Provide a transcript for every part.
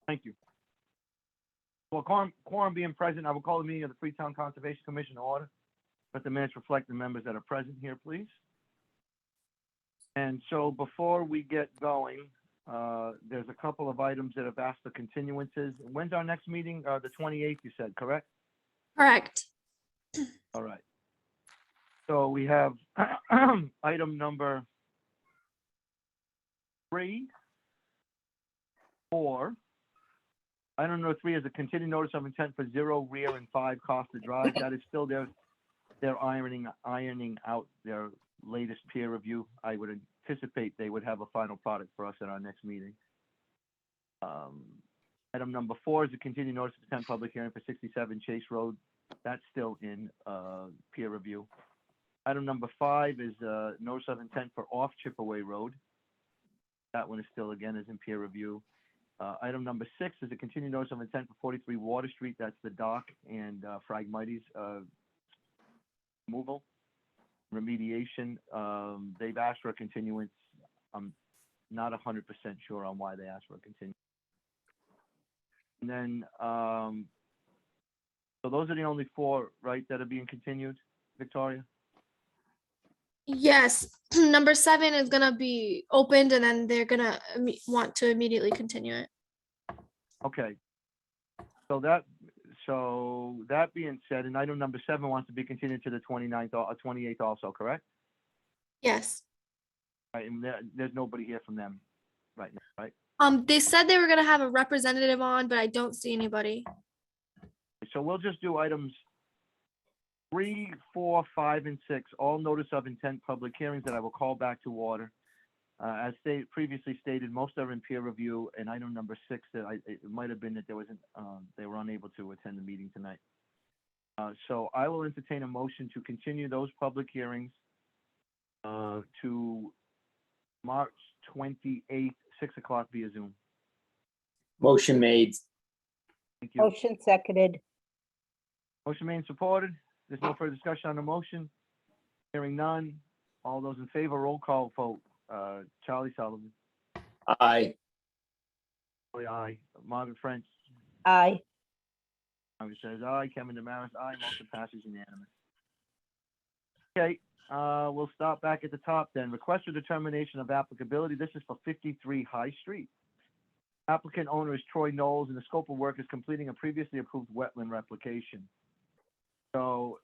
Thank you. Well, quorum being present, I will call the meeting of the Freetown Conservation Commission to order. Let the minutes reflect the members that are present here, please. And so before we get going, there's a couple of items that have asked for continuances. When's our next meeting? The 28th, you said, correct? Correct. All right. So we have item number 3, 4. Item number 3 is a continued notice of intent for 0 rear and 5 Costa Drive. That is still they're ironing out their latest peer review. I would anticipate they would have a final product for us at our next meeting. Item number 4 is a continued notice of intent public hearing for 67 Chase Road. That's still in peer review. Item number 5 is notice of intent for off Chipaway Road. That one is still, again, is in peer review. Item number 6 is a continued notice of intent for 43 Water Street. That's the dock and Phragmites removal, remediation. They've asked for a continuance. I'm not 100% sure on why they asked for a continuance. And then, so those are the only 4, right, that are being continued, Victoria? Yes. Number 7 is gonna be opened, and then they're gonna want to immediately continue it. Okay. So that being said, and item number 7 wants to be continued to the 29th or 28th also, correct? Yes. Right, and there's nobody here from them right now, right? They said they were gonna have a representative on, but I don't see anybody. So we'll just do items 3, 4, 5, and 6, all notice of intent public hearings that I will call back to order. As previously stated, most are in peer review, and item number 6, it might have been that there wasn't, they were unable to attend the meeting tonight. So I will entertain a motion to continue those public hearings to March 28th, 6 o'clock via Zoom. Motion made. Thank you. Motion seconded. Motion made and supported. There's no further discussion on the motion. Hearing none. All those in favor, roll call vote. Charlie Sullivan. Aye. Charlie, aye. Margaret French. Aye. Margaret says aye. Kevin Damaris, aye. Motion passes unanimous. Okay, we'll start back at the top then. Request for determination of applicability. This is for 53 High Street. Applicant owner is Troy Knowles, and the scope of work is completing a previously approved wetland replication. So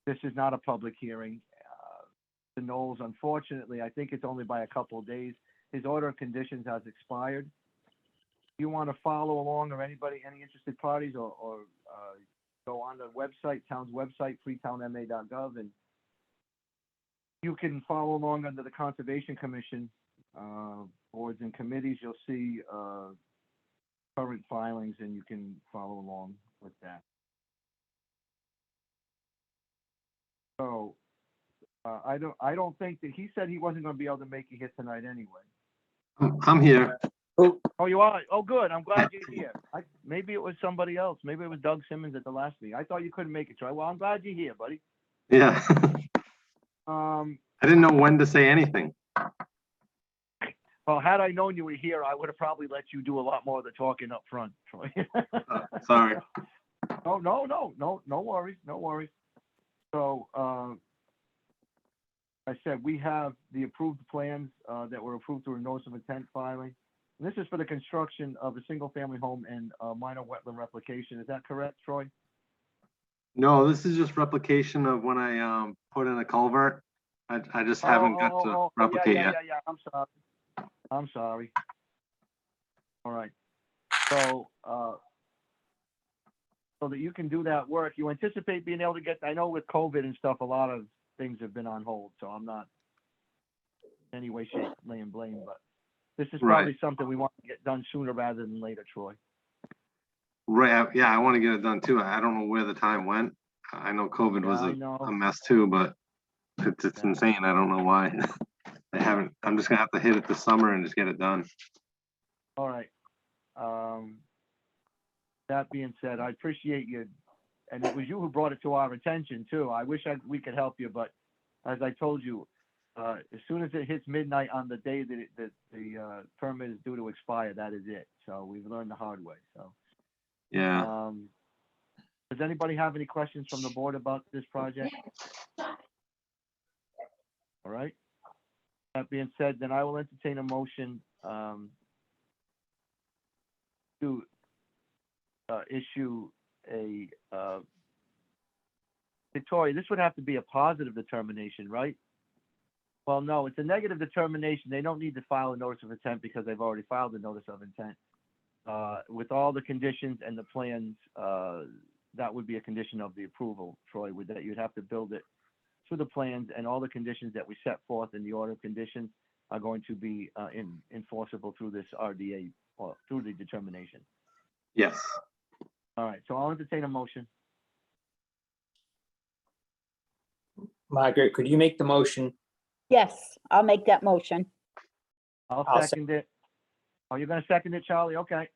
this is not a public hearing. The Knowles, unfortunately, I think it's only by a couple of days. His order of conditions has expired. If you want to follow along, or any interested parties, or go on the website, town's website, freetownma.gov, and you can follow along under the Conservation Commission boards and committees. You'll see current filings, and you can follow along with that. So I don't think that he said he wasn't going to be able to make it here tonight anyway. I'm here. Oh, you are? Oh, good. I'm glad you're here. Maybe it was somebody else. Maybe it was Doug Simmons at the last meeting. I thought you couldn't make it, Troy. Well, I'm glad you're here, buddy. Yeah. I didn't know when to say anything. Well, had I known you were here, I would have probably let you do a lot more of the talking up front, Troy. Sorry. No worries. No worries. So, I said, we have the approved plans that were approved through a notice of intent filing. And this is for the construction of a single-family home and minor wetland replication. Is that correct, Troy? No, this is just replication of when I put in a culvert. I just haven't got to replicate yet. Yeah. I'm sorry. All right. So, so that you can do that work, you anticipate being able to get, I know with COVID and stuff, a lot of things have been on hold, so I'm not in any way, shape, laying blame, but this is probably something we want to get done sooner rather than later, Troy. Right. Yeah, I want to get it done too. I don't know where the time went. I know COVID was a mess too, but it's insane. I don't know why. They haven't. I'm just gonna have to hit it this summer and just get it done. All right. That being said, I appreciate you, and it was you who brought it to our attention too. I wish we could help you, but as I told you, as soon as it hits midnight on the day that the permit permit is due to expire, that is it. So we've learned the hard way, so. Yeah. Does anybody have any questions from the board about this project? All right. That being said, then I will entertain a motion to issue a Victoria, this would have to be a positive determination, right? Well, no, it's a negative determination. They don't need to file a notice of intent because they've already filed a notice of intent. With all the conditions and the plans, that would be a condition of the approval, Troy, with that you'd have to build it to the plans, and all the conditions that we set forth in the order of conditions are going to be enforceable through this RDA or through the determination. Yes. All right, so I'll entertain a motion. Margaret, could you make the motion? Yes, I'll make that motion. I'll I'll second it. Oh, you're gonna second it, Charlie? Okay.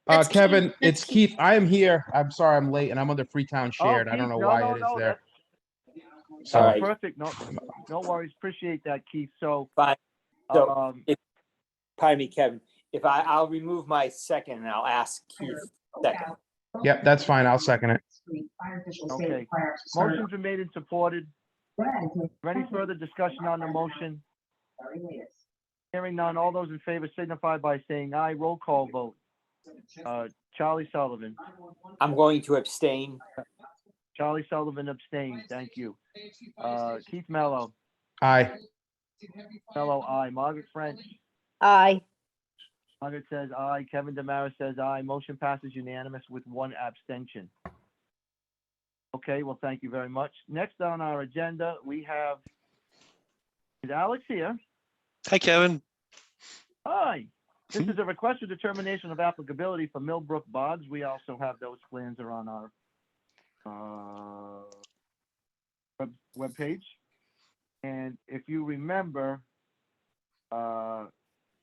That's Kevin, Keith. it's That's Keith. I am here. I'm sorry I'm late, and I'm under Freetown Shared. I don't Keith, know why it is no, there. that's All right. perfect. No worries. Appreciate that, Keith. So, Fine. So, um, Pardon me, Kevin. If I'll remove my second and I'll ask Keith second. Yep, that's fine. I'll second it. okay. Motion's been made and supported. Is there any further discussion on the motion? Hearing none, all those in favor signify by saying aye. Roll call vote. Charlie Sullivan. I'm going to abstain. Charlie Sullivan abstains. Thank you. Keith Mello. Aye. Mello, aye. Margaret French. Aye. Margaret says aye. Kevin Damaris says aye. Motion passes unanimous with one abstention. Okay, well, thank you very much. Next on our agenda, we have, is Alex here? Hi, Kevin. Hi. This is a request for determination of applicability for Millbrook Bogs. We also have those plans are on our webpage. And if you remember,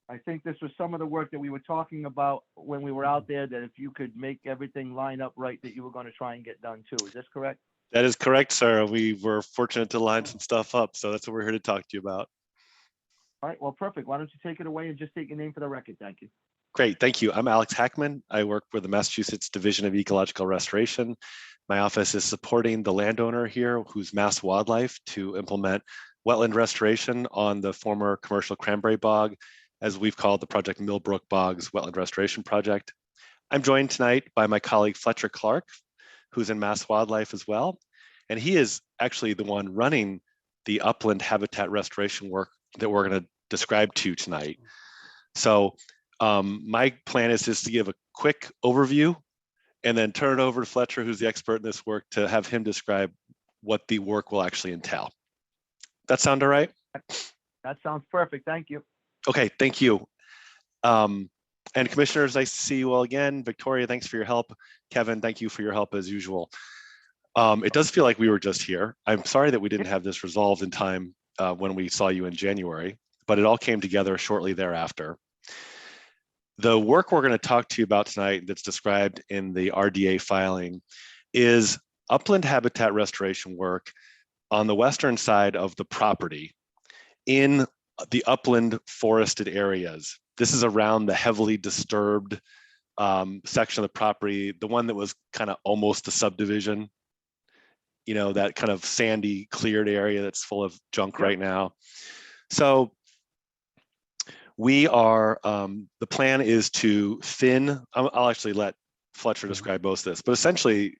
I think this was some of the work that we were talking about when we were out there, that if you could make everything line up right, that you were going to try and get done too. Is this correct? That is correct, sir. We were fortunate to line some stuff up, so that's what we're here to talk to you about. All right, well, perfect. Why don't you take it away and just state your name for the record? Thank you. Great, thank you. I'm Alex Hackman. I work for the Massachusetts Division of Ecological Restoration. My office is supporting the landowner here, who's Mass Wildlife, to implement wetland restoration on the former commercial cranberry bog, as we've called the project Millbrook Bogs Wetland Restoration Project. I'm joined tonight by my colleague Fletcher Clark, who's in Mass Wildlife as well. And he is actually the one running the upland habitat restoration work that we're going to describe to you tonight. So my plan is just to give a quick overview and then turn it over to Fletcher, who's the expert in this work, to have him describe what the work will actually entail. That sound all right? That sounds perfect. Thank you. Okay, thank you. And commissioners, nice to see you all again. Victoria, thanks for your help. Kevin, thank you for your help as usual. It does feel like we were just here. I'm sorry that we didn't have this resolved in time when we saw you in January, but it all came together shortly thereafter. The work we're going to talk to you about tonight that's described in the RDA filing is upland habitat restoration work on the western side of the property in the upland forested areas. This is around the heavily disturbed section of the property, the one that was kind of almost a subdivision, you know, that kind of sandy cleared area that's full of junk right now. So we are, the plan is to thin, I'll actually let Fletcher describe most of this, but essentially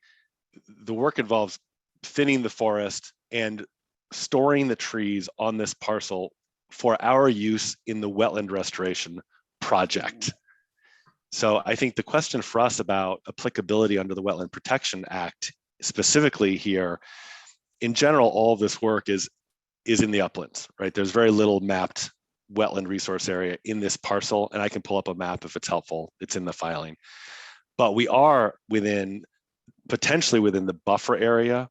the work involves thinning the forest and storing the trees on this parcel for our use in the wetland restoration project. So I think the question for us about applicability under the Wetland Protection Act, specifically here, in general, all of this work is in the uplands, right? There's very little mapped wetland resource area in this parcel, and I can pull up a map if it's helpful. It's in the filing. But we are potentially within the buffer area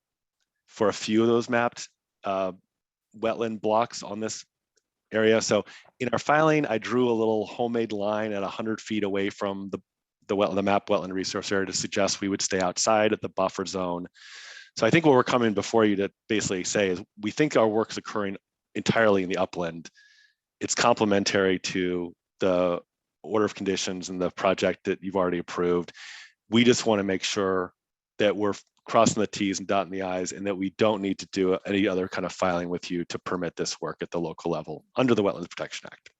for a few of those mapped wetland blocks on this area. So in our filing, I drew a little homemade line at 100 feet away from the map wetland resource area to suggest we would stay outside at the buffer zone. So I think what we're coming before you to basically say is we think our work's occurring entirely in the upland. It's complementary to the order of conditions and the project that you've already approved. We just want to make sure that we're crossing the T's and dotting the I's, and that we don't need to do any other kind of filing with you to permit this work at the local level under the Wetlands Protection Act.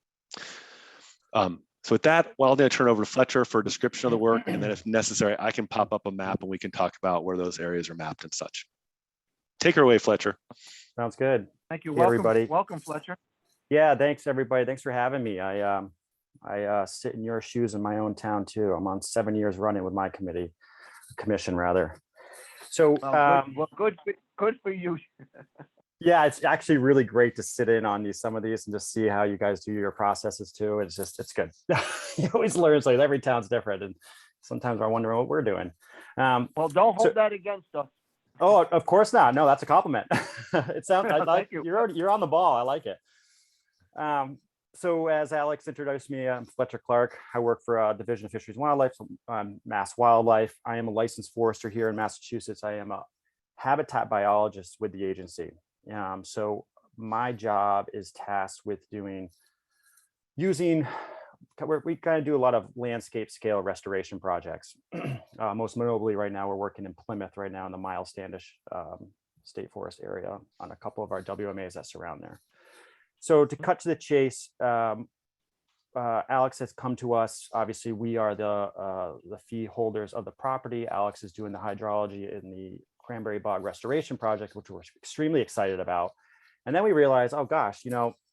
So with that, well, I'm going to turn over to Fletcher for a description of the work, and then if necessary, I can pop up a map and we can talk about where those areas are mapped and such. Take her away, Fletcher. Sounds good. Thank you. Hey, Welcome, everybody. welcome, Fletcher. Yeah, thanks everybody. Thanks for having me. I sit in your shoes in my own town too. I'm on 7 years running with my commission rather. So Good for you. yeah, it's actually really great to sit in on some of these and just see how you guys do your processes too. It's good. You always learn, like every town's different, and sometimes I wonder what we're doing. Well, don't hold that against us. Oh, of course not. No, that's a compliment. It sounds like you. you're on the ball. I like it. So as Alex introduced me, I'm Fletcher Clark. I work for Division of Fisheries and Wildlife, Mass Wildlife. I am a licensed forester here in Massachusetts. I am a habitat biologist with the agency. So my job is tasked with we kind of do a lot of landscape scale restoration projects. Most notably right now, we're working in Plymouth right now in the Miles Standish State Forest area on a couple of our WMAs that surround there. So to cut to the chase, Alex has come to us. Obviously, we are the fee holders of the property. Alex is doing the hydrology in the Cranberry Bog Restoration Project, which we're extremely excited about. And then we realized, oh gosh,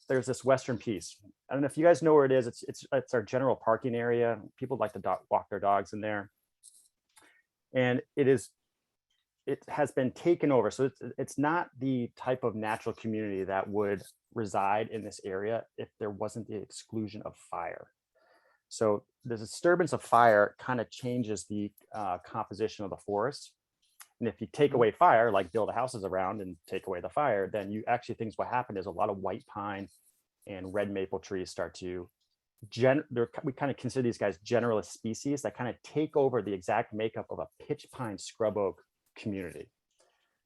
there's this western piece. I don't know if you guys know where it is. It's our general parking area. People like to walk their dogs in there. And it has been taken over. So it's not the type of natural community that would reside in this area if there wasn't the exclusion of fire. So the disturbance of fire kind of changes the composition of the forest. And if you take away fire, like build houses around and take away the fire, then things what happen is a lot of white pine and red maple trees start to we kind of consider these guys generalist species that kind of take over the exact makeup of a pitch pine scrub oak community.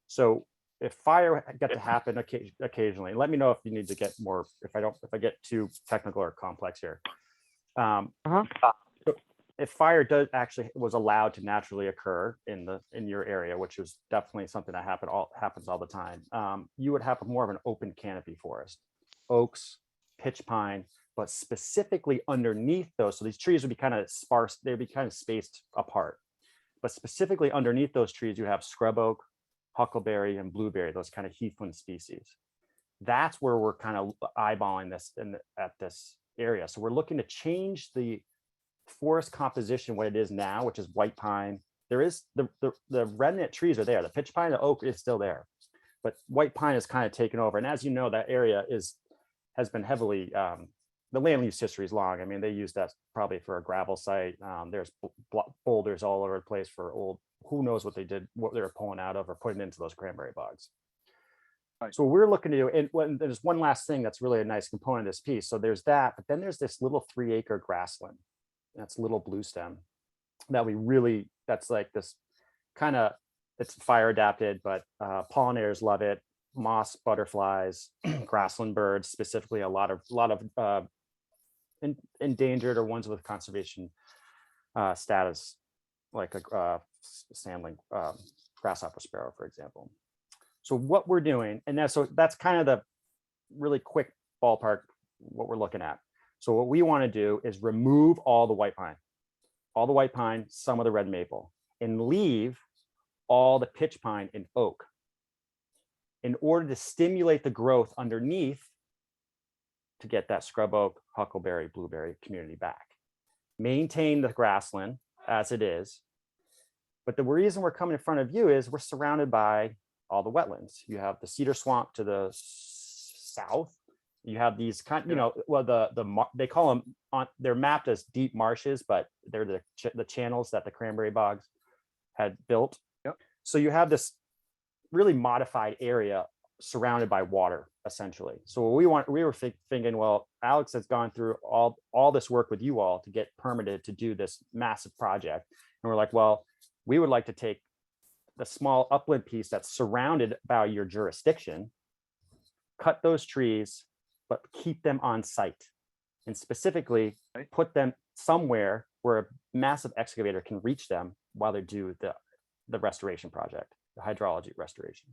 So if fire got to happen occasionally, let me know if you need to get more, if I get too technical or complex here. If fire was allowed to naturally occur in your area, which is definitely something that happens all the time, you would have more of an open canopy forest, oaks, pitch pine, but specifically underneath those. So these trees would be kind of sparse, they'd be kind of spaced apart. But specifically underneath those trees, you have scrub oak, huckleberry, and blueberry, those kind of heathland species. That's where we're kind of eyeballing this at this area. So we're looking to change the forest composition, what it is now, which is white pine. There is the remnant trees are there. The pitch pine, the oak is still there, but white pine is kind of taken over. And as you know, that area has been heavily, the land use history is long. I mean, they use that probably for a gravel site. There's boulders all over the place for old, who knows what they were pulling out of or putting into those cranberry bogs. Right. So we're looking to do, and there's one last thing that's really a nice component of this piece. So there's that, but then there's this little 3-acre grassland. That's little blue stem that that's like this kind of, it's fire adapted, but pollinators love it. Moss butterflies, grassland birds, specifically a lot of endangered or ones with conservation status, like a sandling grasshopper sparrow, for example. So what we're doing, and that's kind of the really quick ballpark what we're looking at. So what we want to do is remove all the white pine, some of the red maple, and leave all the pitch pine and oak in order to stimulate the growth underneath to get that scrub oak, huckleberry, blueberry community back. Maintain the grassland as it is. But the reason we're coming in front of you is we're surrounded by all the wetlands. You have the cedar swamp to the south. You have these they call them, they're mapped as deep marshes, but they're the channels that the cranberry bogs had built. Yep. So you have this really modified area surrounded by water, essentially. So what we were thinking, well, Alex has gone through all this work with you all to get permitted to do this massive project. And we're like, well, we would like to take the small upland piece that's surrounded by your jurisdiction, cut those trees, but keep them on site and specifically Right. put them somewhere where a massive excavator can reach them while they do the restoration project, the hydrology restoration.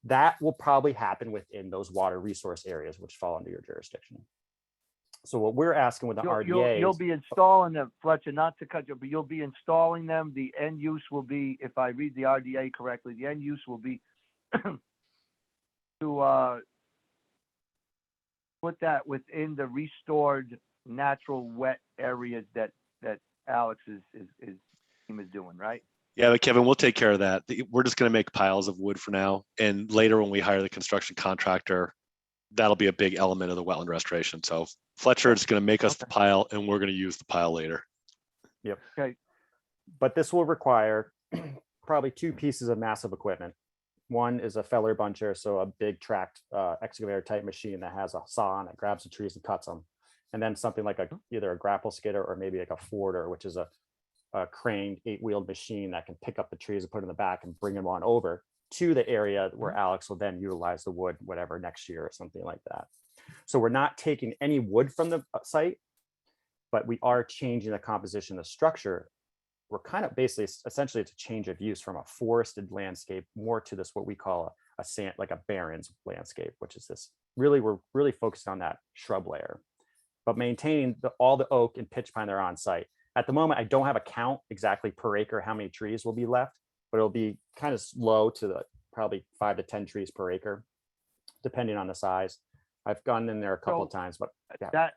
That will probably happen within those water resource areas which fall under your jurisdiction. So what we're asking with the RDA You'll is, be installing them, Fletcher, not to cut you, but you'll be installing them. The end use will be, if I read the RDA correctly, the end use will be to put that within the restored natural wet areas that Alex team is doing, right? Yeah, but Kevin, we'll take care of that. We're just going to make piles of wood for now. And later when we hire the construction contractor, that'll be a big element of the wetland restoration. So Fletcher is going to make us the pile and we're going to use the pile later. yep. Okay. But this will require probably two pieces of massive equipment. One is a feller buncher, so a big tracked excavator type machine that has a saw on it, grabs the trees and cuts them. And then something like either a grapple skidder or maybe like a forder, which is a craned 8-wheeled machine that can pick up the trees and put in the back and bring them on over to the area where Alex will then utilize the wood, whatever, next year or something like that. So we're not taking any wood from the site, but we are changing the composition, the structure. We're kind of basically, essentially it's a change of use from a forested landscape more to this, what we call a sand, like a barrens landscape, which is this, really, we're really focused on that shrub layer, but maintaining all the oak and pitch pine that are on site. At the moment, I don't have a count exactly per acre how many trees will be left, but it'll be kind of low to the probably 5 to 10 trees per acre, depending on the size. I've gone in there a couple of times, but yeah.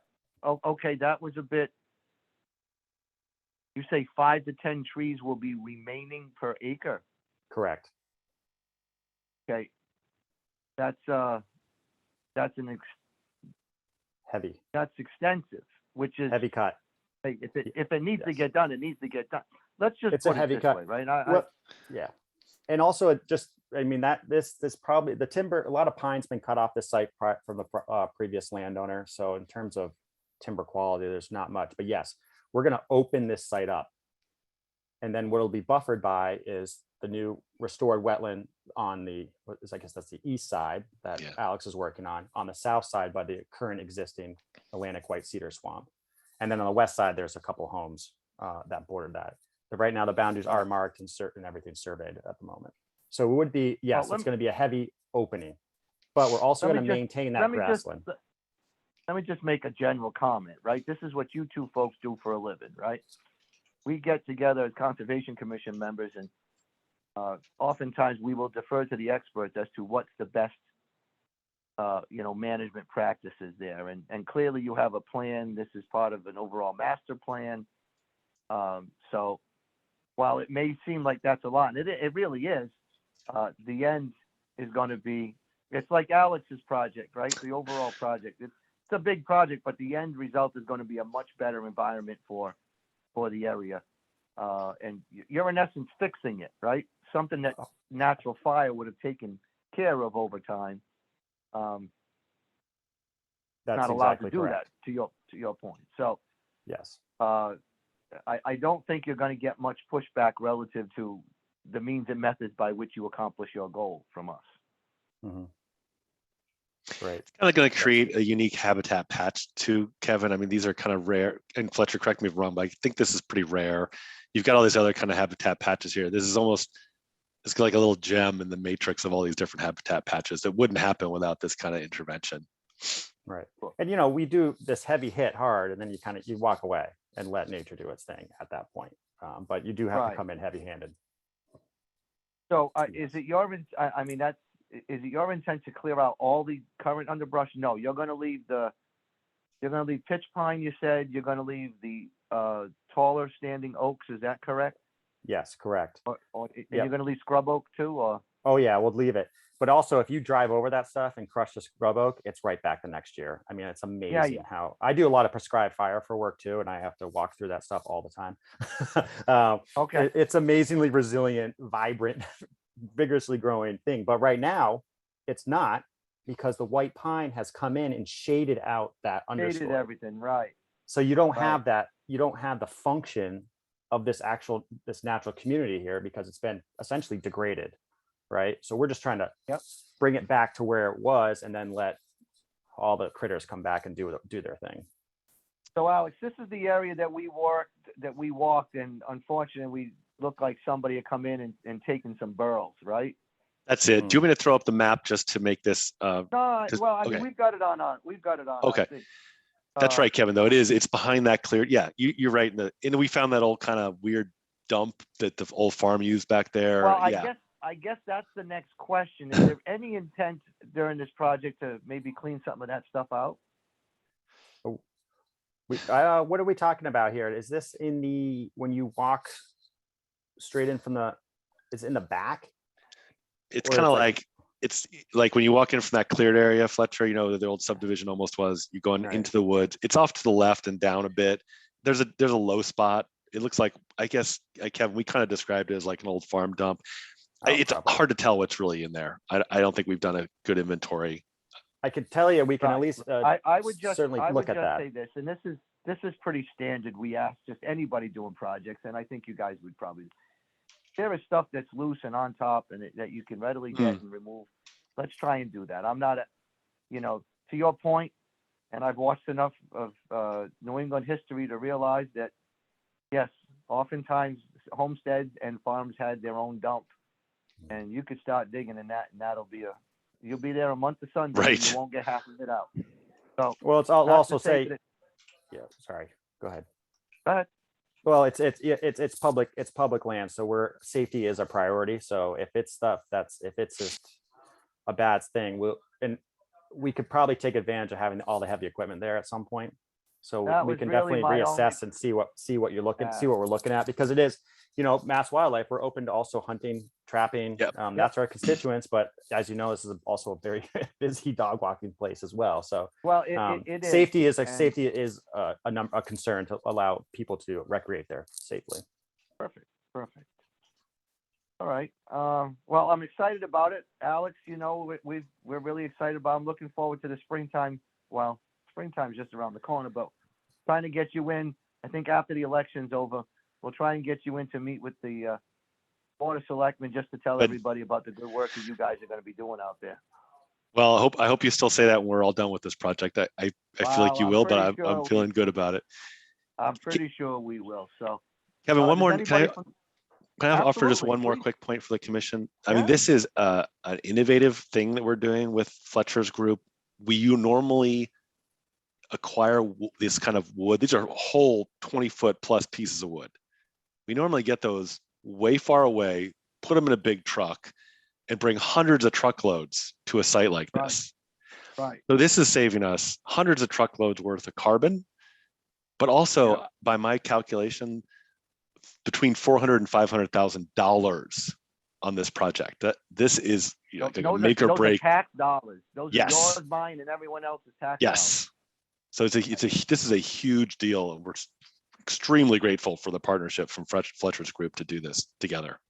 Okay, that was a bit. You say 5 to 10 trees will be remaining per acre. Correct. Okay, that's Heavy. That's extensive, which is Heavy cut. hey, if it needs to Yes. get done, it needs to get done. Let's just It's a put it heavy this cut. way, right? Well, yeah. And also it just, I mean, that this probably the timber, a lot of pine's been cut off this site from the previous landowner. So in terms of timber quality, there's not much, but yes, we're going to open this site up. And then what it'll be buffered by is the new restored wetland on the, I guess that's the east side that Alex is working on the south side by the current existing Atlantic white cedar swamp. And then on the west side, there's a couple homes that border that. But right now the boundaries are marked and certain, everything's surveyed at the moment. So it would be, yes, it's going to be a heavy opening, but we're also going to maintain that grassland. Let me just make a general comment, right? This is what you two folks do for a living, right? We get together as Conservation Commission members and oftentimes we will defer to the experts as to what's the best, management practices there. And clearly you have a plan. This is part of an overall master plan. So while it may seem like that's a lot, and it really is, the end is going to be, it's like Alex's project, right? The overall project. It's a big project, but the end result is going to be a much better environment for the area. And you're in essence fixing it, right? Something that natural fire would have taken care of over time. That's not allowed exactly to do correct. that, to your point. So Yes. I don't think you're going to get much pushback relative to the means and methods by which you accomplish your goal from us. Mm-hmm. Right. Kind of going to create a unique habitat patch too, Kevin. I mean, these are kind of rare, and Fletcher, correct me if I'm wrong, but I think this is pretty rare. You've got all these other kind of habitat patches here. This is almost, it's like a little gem in the matrix of all these different habitat patches that wouldn't happen without this kind of intervention. Right. And we do this heavy hit hard, and then you walk away and let nature do its thing at that point. But you do have to come in heavy-handed. So is it your, is it your intent to clear out all the current underbrush? No, you're going to leave pitch pine. You said you're going to leave the taller standing oaks. Is that correct? Yes, correct. Or you're going to leave scrub oak too, or? Oh yeah, we'll leave it. But also, if you drive over that stuff and crush the scrub oak, it's right back the next year. I mean, it's amazing how I do a lot of prescribed fire for work too, and I have to walk through that stuff all the time. Okay. It's amazingly resilient, vibrant, vigorously growing thing. But right now, it's not, because the white pine has come in and shaded out that understory. Shaded everything, right? So you don't have that. You don't have the function of this natural community here, because it's been essentially degraded. Right. So we're just trying to bring it back to where it was, and then let all the critters come back and do their thing. So Alex, this is the area that we walked, and unfortunately, we looked like somebody had come in and taken some burls, right? That's it. Do you want me to throw up the map just to make this? No, Just- well, I mean, okay. we've got it on. We've got it on. Okay. I think. That's right, Kevin, though. It's behind that clear. Yeah, you're right. And we found that old kind of weird dump that the old farm used back there. Well, Yeah. I guess that's the next question. Is there any intent during this project to maybe clean some of that stuff out? What are we talking about here? Is this when you walk straight in from it's in the back? It's Or kind of it's like, it's like when you walk in from that cleared area, Fletcher, the old subdivision almost was, you going Right. into the woods. It's off to the left and down a bit. There's a low spot. It looks like, I guess, Kevin, we kind of described it as like an old farm dump. It's probably. hard to tell what's really in there. I don't think we've done a good inventory. I could tell you, we can at Right. least I would just certainly look at that. say this, and this is pretty standard. We ask just anybody doing projects, and I think you guys would probably. There is stuff that's loose and on top, and that you can readily get and remove. Let's try and do that. I'm not, to your point, and I've watched enough of New England history to realize that, yes, oftentimes homesteads and farms had their own dump, and you could start digging in that, and you'll be there a month of Sunday, Right. and you won't get half of it out. So, Well, I'll not to also say, that it- yeah, sorry, go ahead. go ahead. Well, it's public land, so safety is a priority. So if it's stuff if it's just a bad thing, we could probably take advantage of having all the heavy equipment there at some point. So That we was can really definitely my reassess and see what we're looking at, because it is, Mass Wildlife, we're open to also hunting, trapping. Yep. That's our constituents, but as you know, this is also a very busy dog walking place as well. So Well, it is. safety is a concern to allow people to recreate there safely. Perfect. All right. Well, I'm excited about it, Alex. We're really excited about. I'm looking forward to the springtime. Well, springtime's just around the corner, but trying to get you in. I think after the election's over, we'll try and get you in to meet with the Board of Selectmen just to tell Good. everybody about the good work that you guys are going to be doing out there. Well, I hope you still say that when we're all done with this project. I feel like you I'm will, but pretty I'm sure feeling good about it. I'm pretty sure we will. So, Kevin, one does more. anybody Can I offer just Absolutely, one more please. quick point for the commission? I Yeah. mean, this is an innovative thing that we're doing with Fletcher's group. You normally acquire this kind of wood. These are whole 20-foot plus pieces of wood. We normally get those way far away, put them in a big truck, and bring hundreds of truckloads to a site like Right. this. Right. So this is saving us hundreds of truckloads worth of carbon, but also, by my calculation, between $400,000 and $500,000 on this project. This is like a make or break. Those are tax dollars. Those Yes. are yours, mine, and everyone else's tax dollars. Yes. So this is a huge deal, and we're extremely grateful for the partnership from Fletcher's group to do this together.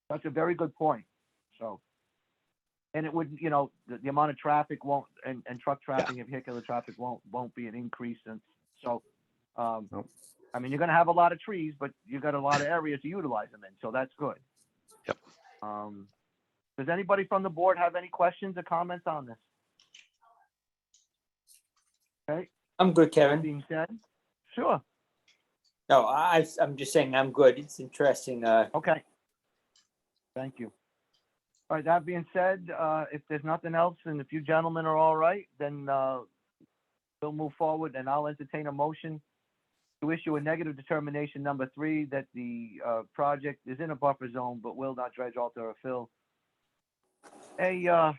That's a very good point. So, and it would, the amount of traffic won't, and truck traffic and vehicular traffic won't be an increase. And so, Nope. I mean, you're going to have a lot of trees, but you've got a lot of areas to utilize them in. So that's good. Yep. Does anybody from the board have any questions or comments on this? Okay. I'm good, That Kevin. being said, sure. No, I'm just saying I'm good. It's interesting. Okay. Thank you. All right, that being said, if there's nothing else and if you gentlemen are all right, then we'll move forward and I'll entertain a motion to issue a negative determination number 3 that the project is in a buffer zone but will not dredge, alter, or fill a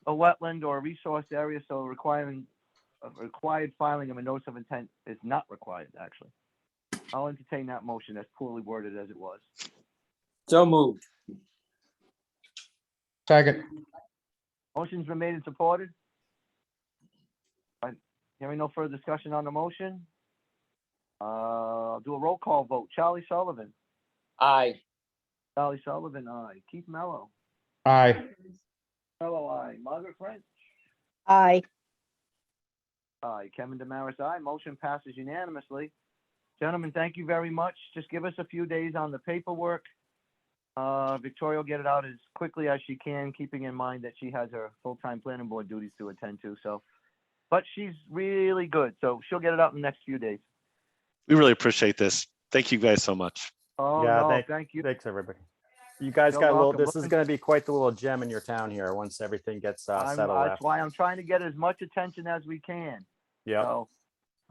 wetland or a resource area, so required filing of a notice of intent is not required, actually. I'll entertain that motion as poorly worded as it was. So moved. Second. Motion's been made and supported. Hearing no further discussion on the motion. I'll do a roll call vote. Charlie Sullivan. Aye. Charlie Sullivan, aye. Keith Mello. Aye. Mello, aye. Margaret French. Aye. Aye. Kevin Damaris, aye. Motion passes unanimously. Gentlemen, thank you very much. Just give us a few days on the paperwork. Victoria will get it out as quickly as she can, keeping in mind that she has her full-time planning board duties to attend to. So but she's really good, so she'll get it out in the next few days. We really appreciate this. Thank you guys so much. Oh, Yeah, no, thank you. Thanks, everybody. You guys You're got a little, welcome. this is going to be quite the little gem in your town here once everything gets settled. That's why I'm trying to get as much attention as we can. Yeah. So,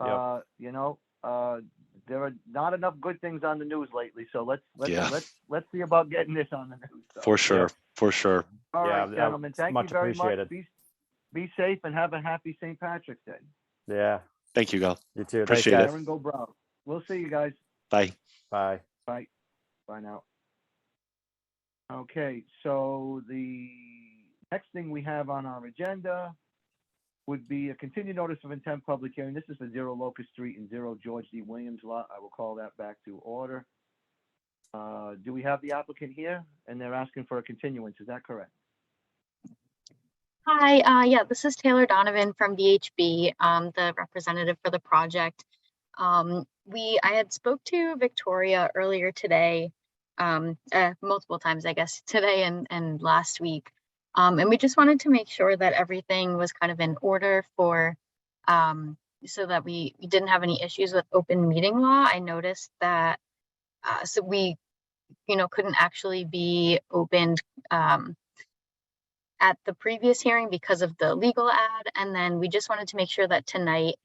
Yep. you know, there are not enough good things on the news lately. So let's see about getting this on the news. So. For sure. Yep. For sure. All Yeah, right, gentlemen. it's Thank much you very appreciated. much. Be safe and have a happy St. Patrick's Day. Yeah. Thank you, Gal. You too. Appreciate Thanks, it. guys. Aaron, go Brown. We'll see you guys. Bye. Bye. Bye. Bye now. Okay, so the next thing we have on our agenda would be a continued notice of intent public hearing. This is for 0 Locust Street and 0 George D. Williams lot. I will call that back to order. Do we have the applicant here? And they're asking for a continuance. Is that correct? Hi, yeah, this is Taylor Donovan from VHB, the representative for the project. I had spoke to Victoria earlier today, multiple times, I guess, today and last week. And we just wanted to make sure that everything was kind of in order for, so that we didn't have any issues with open meeting law. I noticed that, so we, couldn't actually be opened, at the previous hearing because of the legal ad. And then we just wanted to make sure that tonight,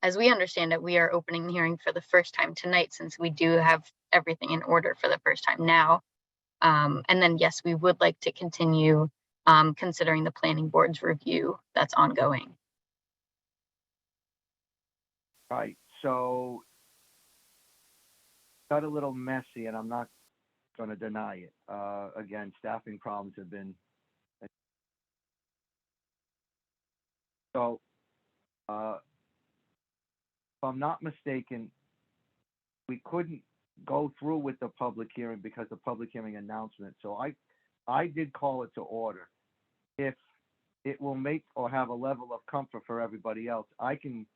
as we understand it, we are opening the hearing for the first time tonight, since we do have everything in order for the first time now. And then, yes, we would like to continue considering the planning board's review that's ongoing. Right, so got a little messy, and I'm not going to deny it. Again, staffing problems have been. So, if I'm not mistaken, we couldn't go through with the public hearing because of public hearing announcement. So I did call it to order. If it will make or have a level of comfort for everybody else, I can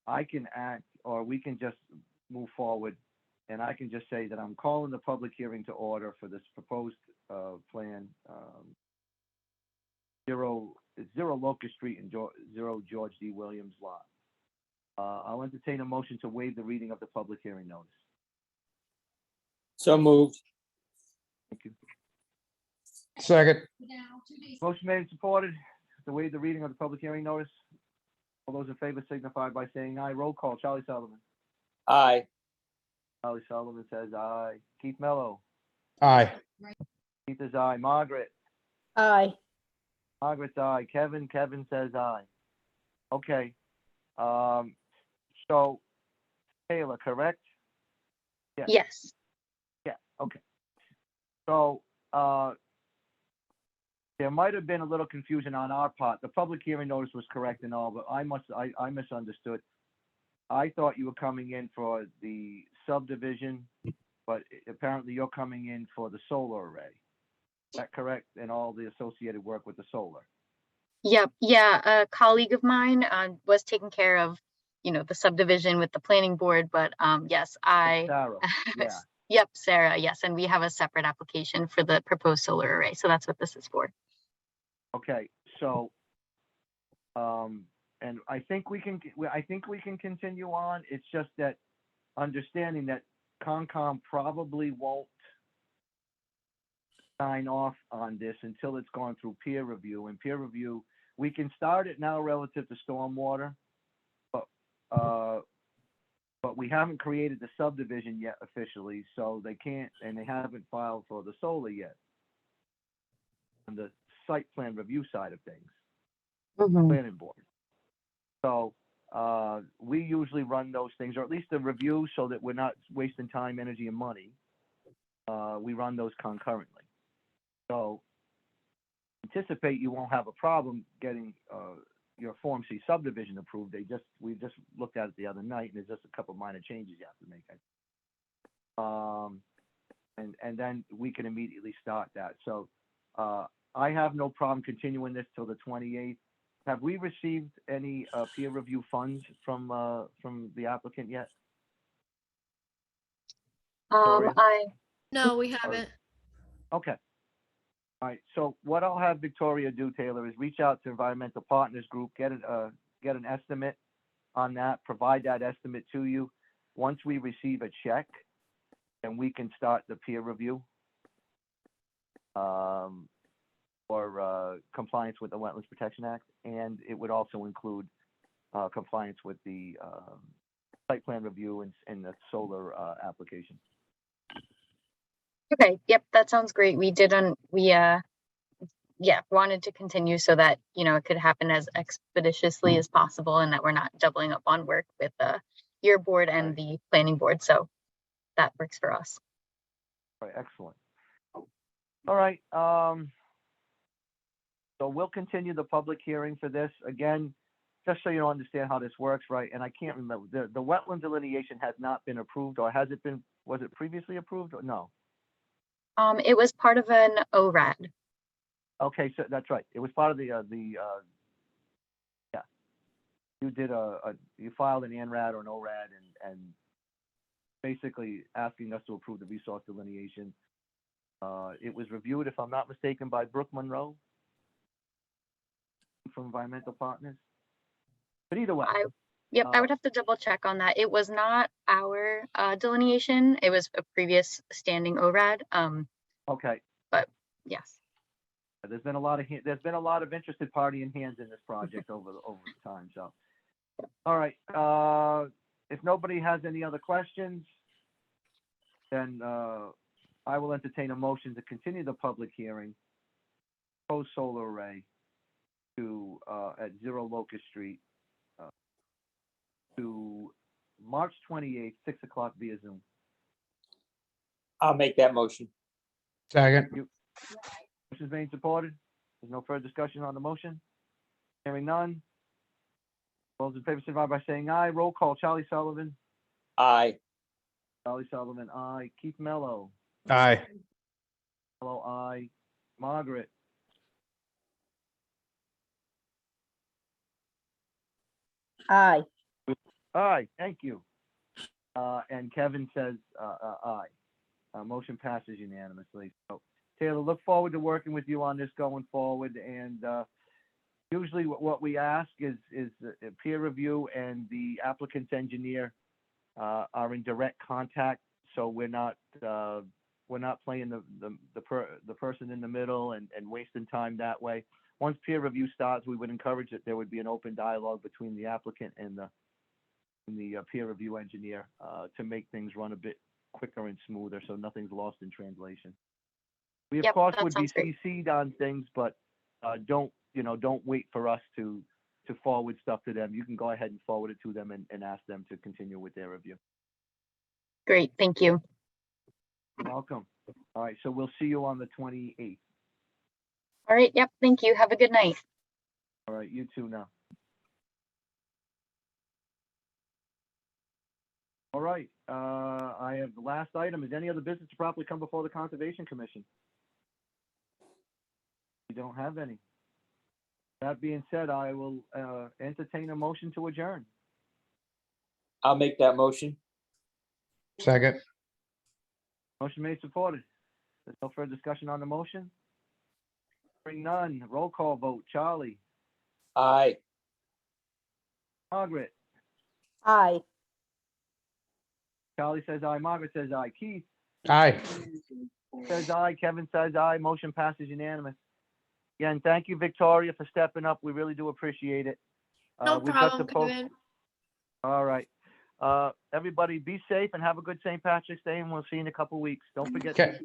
act, or we can just move forward, and I can just say that I'm calling the public hearing to order for this proposed plan, 0 Locust Street and 0 George D. Williams lot. I'll entertain a motion to waive the reading of the public hearing notice. So moved. Thank you. Second. Motion made and supported to waive the reading of the public hearing notice. All those in favor signify by saying aye. Roll call. Charlie Sullivan. Aye. Charlie Sullivan says aye. Keith Mello. Aye. Keith is aye. Margaret. Aye. Margaret's aye. Kevin says aye. Okay. So Taylor, correct? Yes. Yes. Yeah. Okay. So there might have been a little confusion on our part. The public hearing notice was correct and all, but I misunderstood. I thought you were coming in for the subdivision, but apparently you're coming in for the solar array. Is that correct? And all the associated work with the solar. Yep. Yeah. A colleague of mine was taking care of, the subdivision with the planning board, but yes, Sarah. Yeah. Yep, Sarah. Yes, and we have a separate application for the proposed solar array, so that's what this is for. Okay. So, and I think we can continue on. It's just that understanding that Concom probably won't sign off on this until it's gone through peer review. And peer review, we can start it now relative to stormwater, but we haven't created the subdivision yet officially, so they can't, and they haven't filed for the solar yet on the site plan review side of things, planning board. So we usually run those things, or at least the review, so that we're not wasting time, energy, and money. We run those concurrently. So anticipate you won't have a problem getting your Form C subdivision approved. We just looked at it the other night, and there's just a couple minor changes you have to make. And then we can immediately start that. So I have no problem continuing this till the 28th. Have we received any peer review funds from the applicant yet? Victoria? No, we haven't. Okay. All right, so what I'll have Victoria do, Taylor, is reach out to Environmental Partners Group, get an estimate on that, provide that estimate to you. Once we receive a check, then we can start the peer review for compliance with the Wetlands Protection Act, and it would also include compliance with the site plan review and the solar application. Okay, yep, that sounds great. We wanted to continue so that, it could happen as expeditiously as possible and that we're not doubling up on work with your board and the planning board. So that works for us. All right, excellent. All right, so we'll continue the public hearing for this. Again, just so you understand how this works, right? And I can't remember, the wetland delineation has not been approved, or has it been, was it previously approved or no? It was part of an ORAD. Okay, so that's right. It was part of yeah. You did you filed an ANRAD or an ORAD and basically asking us to approve the resource delineation. It was reviewed, if I'm not mistaken, by Brooke Monroe from Environmental Partners. But either way. I would have to double check on that. It was not our delineation. It was a previous standing ORAD. Okay. But yes. There's been a lot of interested party in hands in this project over time. So, all right. If nobody has any other questions, then I will entertain a motion to continue the public hearing, proposed solar array to at 0 Locust Street to March 28th, 6 o'clock via Zoom. I'll make that motion. Second. Motion's being supported. There's no further discussion on the motion. Hearing none. All those in favor signify by saying aye. Roll call. Charlie Sullivan. Aye. Charlie Sullivan, aye. Keith Mello. Aye. Mello, aye. Margaret. Aye. Aye. Thank you. And Kevin says aye. Motion passes unanimously. So, Taylor, look forward to working with you on this going forward. And usually what we ask is a peer review and the applicant's engineer are in direct contact. So we're not playing the person in the middle and wasting time that way. Once peer review starts, we would encourage that there would be an open dialogue between the applicant and the peer review engineer to make things run a bit quicker and smoother, so nothing's lost in translation. We of course would be CC'd on things, but don't wait for us to forward stuff to them. You can go ahead and forward it to them and ask them to continue with their review. Great, thank you. You're welcome. All right, so we'll see you on the 28th. All right, yep, thank you. Have a good night. All right, you too now. All right, I have the last item. Is any other business to properly come before the Conservation Commission? We don't have any. That being said, I will entertain a motion to adjourn. I'll make that motion. Second. Motion made, supported. There's no further discussion on the motion. Hearing none. Roll call vote. Charlie. Aye. Margaret. Aye. Charlie says aye. Margaret says aye. Keith Aye. says aye. Kevin says aye. Motion passes unanimous. Again, thank you, Victoria, for stepping up. We really do appreciate it. No We've got the problem, Kevin. All right. Everybody be safe and have a good St. Patrick's Day, and we'll see you in a couple weeks. Don't forget. Okay.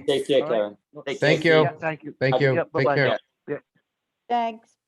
Take care, All right. Karen. Thank you. Yeah, thank you. Thank you. Yeah, Take bye-bye. care. Yeah. Thanks.